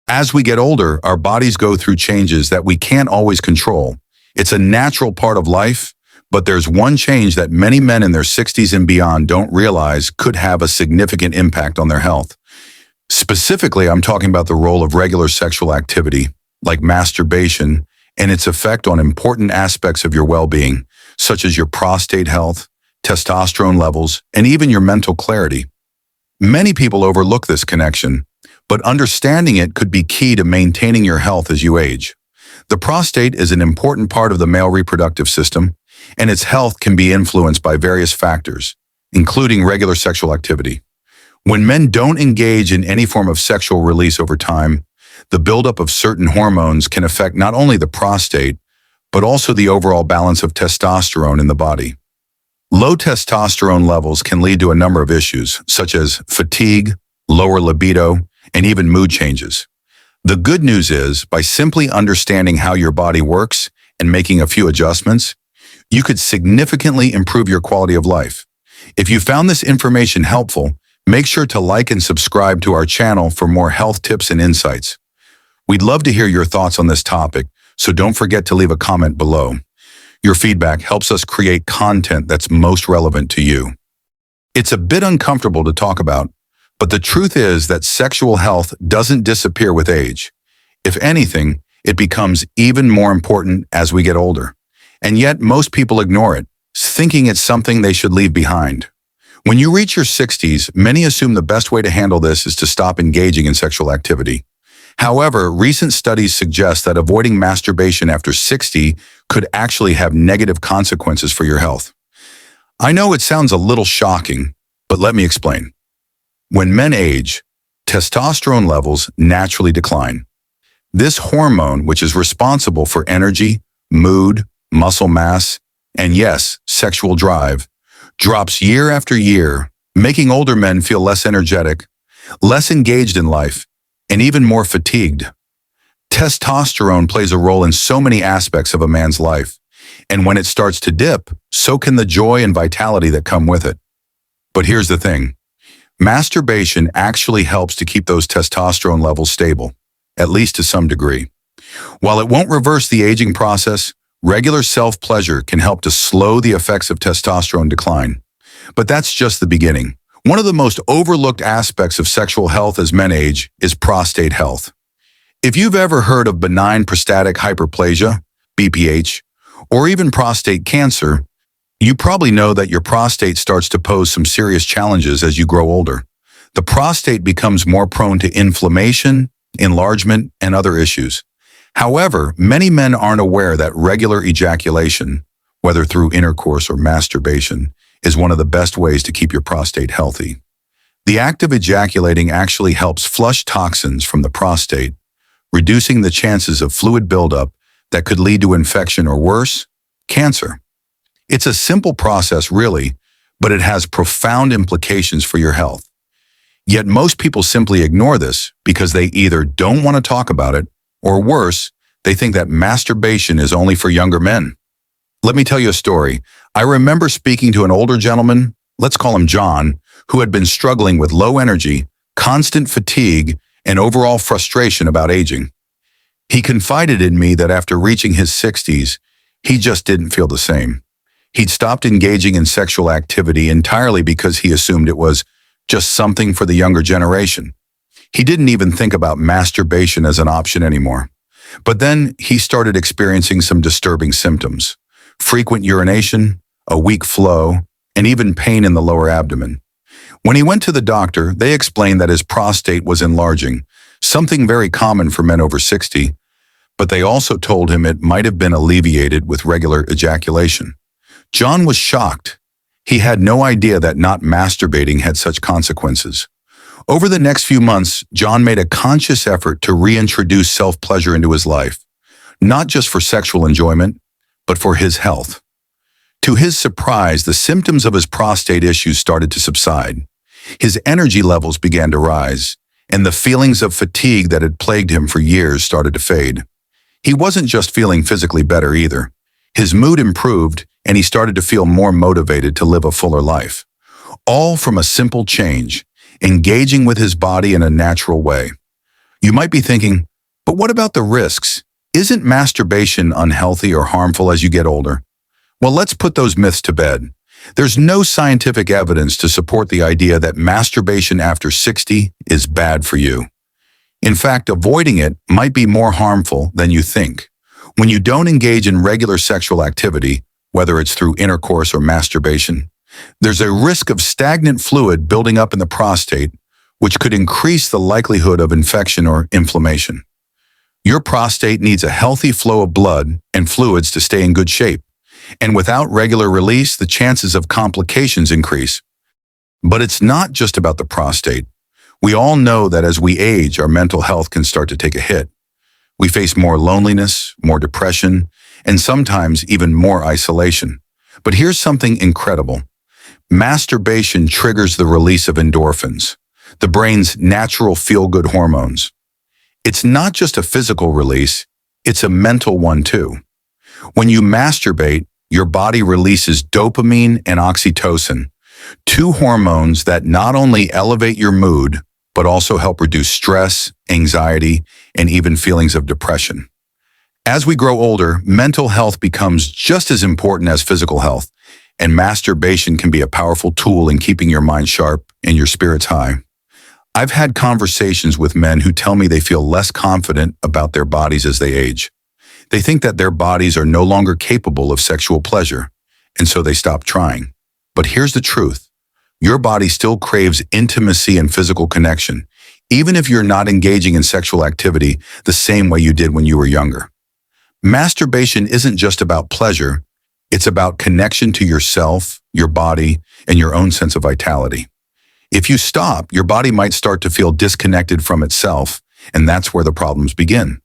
As we get older, our bodies go through changes that we can't always control. It's a natural part of life, but there's one change that many men in their 60s and beyond don't realize could have a significant impact on their health. Specifically, I'm talking about the role of regular sexual activity, like masturbation, and its effect on important aspects of your well-being, such as your prostate health, testosterone levels, and even your mental clarity. Many people overlook this connection, but understanding it could be key to maintaining your health as you age. The prostate is an important part of the male reproductive system, and its health can be influenced by various factors, including regular sexual activity. When men don't engage in any form of sexual release over time, the buildup of certain hormones can affect not only the prostate, but also the overall balance of testosterone in the body. Low testosterone levels can lead to a number of issues, such as fatigue, lower libido, and even mood changes. The good news is, by simply understanding how your body works and making a few adjustments, you could significantly improve your quality of life. If you found this information helpful, make sure to like and subscribe to our channel for more health tips and insights. We'd love to hear your thoughts on this topic, so don't forget to leave a comment below. Your feedback helps us create content that's most relevant to you. It's a bit uncomfortable to talk about, but the truth is that sexual health doesn't disappear with age. If anything, it becomes even more important as we get older. And yet most people ignore it, thinking it's something they should leave behind. When you reach your 60s, many assume the best way to handle this is to stop engaging in sexual activity. However, recent studies suggest that avoiding masturbation after 60 could actually have negative consequences for your health. I know it sounds a little shocking, but let me explain. When men age, testosterone levels naturally decline. This hormone, which is responsible for energy, mood, muscle mass, and yes, sexual drive, drops year after year, making older men feel less energetic, less engaged in life, and even more fatigued. Testosterone plays a role in so many aspects of a man's life, and when it starts to dip, so can the joy and vitality that come with it. But here's the thing. Masturbation actually helps to keep those testosterone levels stable, at least to some degree. While it won't reverse the aging process, regular self-pleasure can help to slow the effects of testosterone decline. But that's just the beginning. One of the most overlooked aspects of sexual health as men age is prostate health. If you've ever heard of benign prostatic hyperplasia, BPH, or even prostate cancer, you probably know that your prostate starts to pose some serious challenges as you grow older. The prostate becomes more prone to inflammation, enlargement, and other issues. However, many men aren't aware that regular ejaculation, whether through intercourse or masturbation, is one of the best ways to keep your prostate healthy. The act of ejaculating actually helps flush toxins from the prostate, reducing the chances of fluid buildup that could lead to infection or worse, cancer. It's a simple process really, but it has profound implications for your health. Yet most people simply ignore this because they either don't want to talk about it, or worse, they think that masturbation is only for younger men. Let me tell you a story. I remember speaking to an older gentleman, let's call him John, who had been struggling with low energy, constant fatigue, and overall frustration about aging. He confided in me that after reaching his 60s, he just didn't feel the same. He'd stopped engaging in sexual activity entirely because he assumed it was just something for the younger generation. He didn't even think about masturbation as an option anymore. But then he started experiencing some disturbing symptoms: frequent urination, a weak flow, and even pain in the lower abdomen. When he went to the doctor, they explained that his prostate was enlarging, something very common for men over 60, but they also told him it might have been alleviated with regular ejaculation. John was shocked. He had no idea that not masturbating had such consequences. Over the next few months, John made a conscious effort to reintroduce self-pleasure into his life, not just for sexual enjoyment, but for his health. To his surprise, the symptoms of his prostate issues started to subside. His energy levels began to rise, and the feelings of fatigue that had plagued him for years started to fade. He wasn't just feeling physically better either. His mood improved, and he started to feel more motivated to live a fuller life. All from a simple change: engaging with his body in a natural way. You might be thinking, but what about the risks? Isn't masturbation unhealthy or harmful as you get older? Well, let's put those myths to bed. There's no scientific evidence to support the idea that masturbation after 60 is bad for you. In fact, avoiding it might be more harmful than you think. When you don't engage in regular sexual activity, whether it's through intercourse or masturbation, there's a risk of stagnant fluid building up in the prostate, which could increase the likelihood of infection or inflammation. Your prostate needs a healthy flow of blood and fluids to stay in good shape, and without regular release, the chances of complications increase. But it's not just about the prostate. We all know that as we age, our mental health can start to take a hit. We face more loneliness, more depression, and sometimes even more isolation. But here's something incredible. Masturbation triggers the release of endorphins, the brain's natural feel-good hormones. It's not just a physical release, it's a mental one too. When you masturbate, your body releases dopamine and oxytocin, two hormones that not only elevate your mood, but also help reduce stress, anxiety, and even feelings of depression. As we grow older, mental health becomes just as important as physical health, and masturbation can be a powerful tool in keeping your mind sharp and your spirits high. I've had conversations with men who tell me they feel less confident about their bodies as they age. They think that their bodies are no longer capable of sexual pleasure, and so they stop trying. But here's the truth. Your body still craves intimacy and physical connection, even if you're not engaging in sexual activity the same way you did when you were younger. Masturbation isn't just about pleasure, it's about connection to yourself, your body, and your own sense of vitality. If you stop, your body might start to feel disconnected from itself, and that's where the problems begin.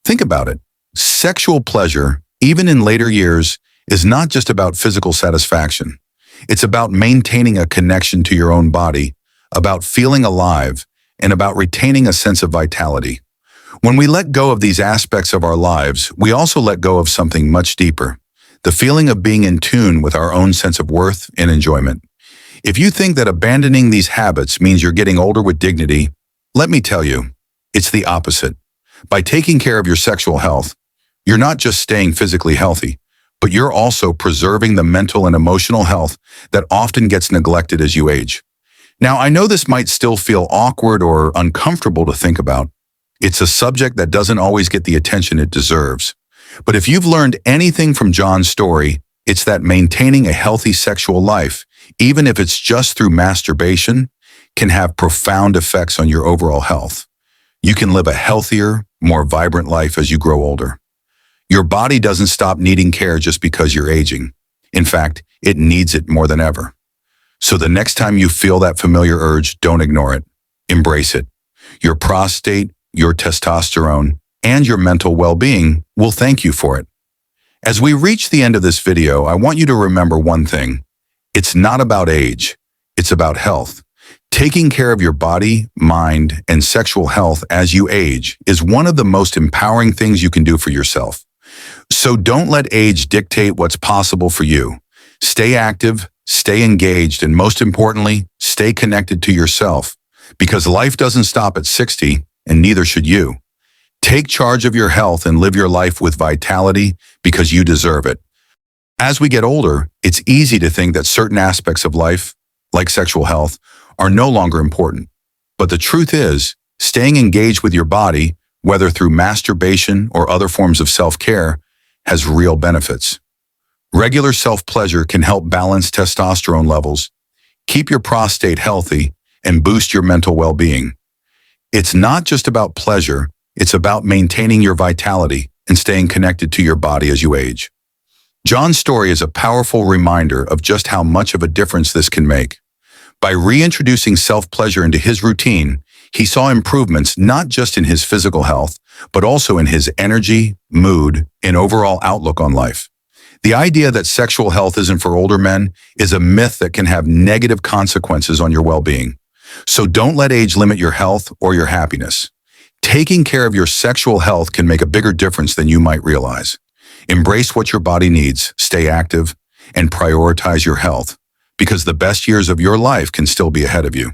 Think about it. Sexual pleasure, even in later years, is not just about physical satisfaction. It's about maintaining a connection to your own body, about feeling alive, and about retaining a sense of vitality. When we let go of these aspects of our lives, we also let go of something much deeper, the feeling of being in tune with our own sense of worth and enjoyment. If you think that abandoning these habits means you're getting older with dignity, let me tell you, it's the opposite. By taking care of your sexual health, you're not just staying physically healthy, but you're also preserving the mental and emotional health that often gets neglected as you age. Now, I know this might still feel awkward or uncomfortable to think about. It's a subject that doesn't always get the attention it deserves. But if you've learned anything from John's story, it's that maintaining a healthy sexual life, even if it's just through masturbation, can have profound effects on your overall health. You can live a healthier, more vibrant life as you grow older. Your body doesn't stop needing care just because you're aging. In fact, it needs it more than ever. So the next time you feel that familiar urge, don't ignore it. Embrace it. Your prostate, your testosterone, and your mental well-being will thank you for it. As we reach the end of this video, I want you to remember one thing. It's not about age. It's about health. Taking care of your body, mind, and sexual health as you age is one of the most empowering things you can do for yourself. So don't let age dictate what's possible for you. Stay active, stay engaged, and most importantly, stay connected to yourself, because life doesn't stop at 60, and neither should you. Take charge of your health and live your life with vitality because you deserve it. As we get older, it's easy to think that certain aspects of life, like sexual health, are no longer important. But the truth is, staying engaged with your body, whether through masturbation or other forms of self-care, has real benefits. Regular self-pleasure can help balance testosterone levels, keep your prostate healthy, and boost your mental well-being. It's not just about pleasure, it's about maintaining your vitality and staying connected to your body as you age. John's story is a powerful reminder of just how much of a difference this can make. By reintroducing self-pleasure into his routine, he saw improvements not just in his physical health, but also in his energy, mood, and overall outlook on life. The idea that sexual health isn't for older men is a myth that can have negative consequences on your well-being. So don't let age limit your health or your happiness. Taking care of your sexual health can make a bigger difference than you might realize. Embrace what your body needs, stay active, and prioritize your health, because the best years of your life can still be ahead of you.